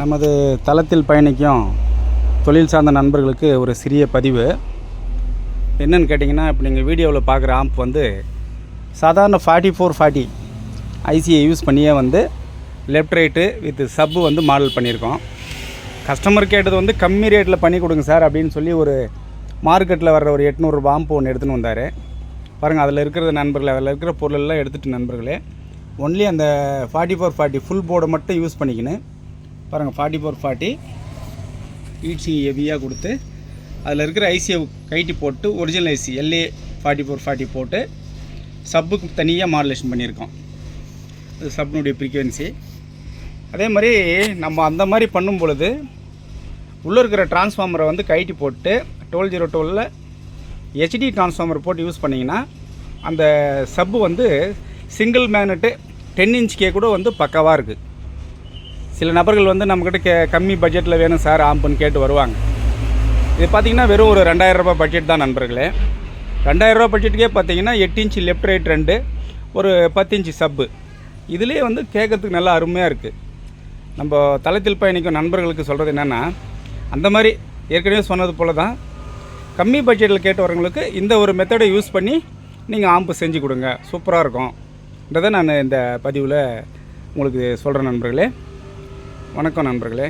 நமது தளத்தில் பயணிக்கும் தொழில் சார்ந்த நண்பர்களுக்கு ஒரு சிறிய பதிவு. என்னென்னு கேட்டிங்கன்னா, இப்போ நீங்கள் வீடியோவில் பார்க்குற ஆம்ப் வந்து சாதாரண 4440 ஐசியை யூஸ் பண்ணியே வந்து லெஃப்ட் ரைட்டு வித் சப்பு வந்து மாடல் பண்ணியிருக்கோம். கஸ்டமர் கேட்டது வந்து கம்மி ரேட்டில் பண்ணி கொடுங்க சார் அப்படின்னு சொல்லி ஒரு மார்க்கெட்டில் வர்ற ஒரு 800 ரூபா ஆம்ப் ஒன்று எடுத்துன்னு வந்தார். பாருங்கள், அதில் இருக்கிற நண்பர்களே, அதில் இருக்கிற பொருளெல்லாம் எடுத்துகிட்டு நண்பர்களே, ஒன்லி அந்த 4440 ஃபுல் போர்டை மட்டும் யூஸ் பண்ணிக்கின்னு பாருங்கள். 4440 ஈச்சி ஹெவியாக கொடுத்து அதில் இருக்கிற ஐசியை கைட்டி போட்டு ஒரிஜினல் ஐசி LA 4440 போட்டு சப்புக்கு தனியாக மாடுலேஷன் பண்ணியிருக்கோம். அது சப்னுடைய ஃப்ரீக்வன்சி. அதே மாதிரி நம்ம அந்த மாதிரி பண்ணும் பொழுது உள்ளே இருக்கிற டிரான்ஸ்ஃபார்மரை வந்து கைட்டி போட்டு 1202 HD டிரான்ஸ்ஃபார்மர் போட்டு யூஸ் பண்ணிங்கன்னா அந்த சப்பு வந்து சிங்கிள் மேக்னெட்டு 10 இன்ச்கே கூட வந்து பக்காவாக இருக்குது. சில நபர்கள் வந்து நம்மக்கிட்ட கம்மி பட்ஜெட்டில் வேணும் சார் ஆம்புன்னு கேட்டு வருவாங்க. இது பார்த்திங்கன்னா வெறும் ஒரு 2000 ரூபா பட்ஜெட் தான் நண்பர்களே. 2000 ரூபா பட்ஜெட்டுக்கே பார்த்திங்கன்னா 8 இன்ச் லெஃப்ட் ரைட் 2 ஒரு 10 இன்ச் சப்பு. இதிலே வந்து கேட்கறதுக்கு நல்லா அருமையாக இருக்குது. நம்ம தளத்தில் பயணிக்கும் நண்பர்களுக்கு சொல்கிறது என்னென்னா, அந்த மாதிரி ஏற்கனவே சொன்னது போல் தான் கம்மி பட்ஜெட்டில் கேட்டு வரவங்களுக்கு இந்த ஒரு மெத்தடை யூஸ் பண்ணி நீங்கள் ஆம்பு செஞ்சு கொடுங்க, சூப்பராக இருக்கும்ன்றதை நான் இந்த பதிவில் உங்களுக்கு சொல்கிறேன் நண்பர்களே. வணக்கம் நண்பர்களே.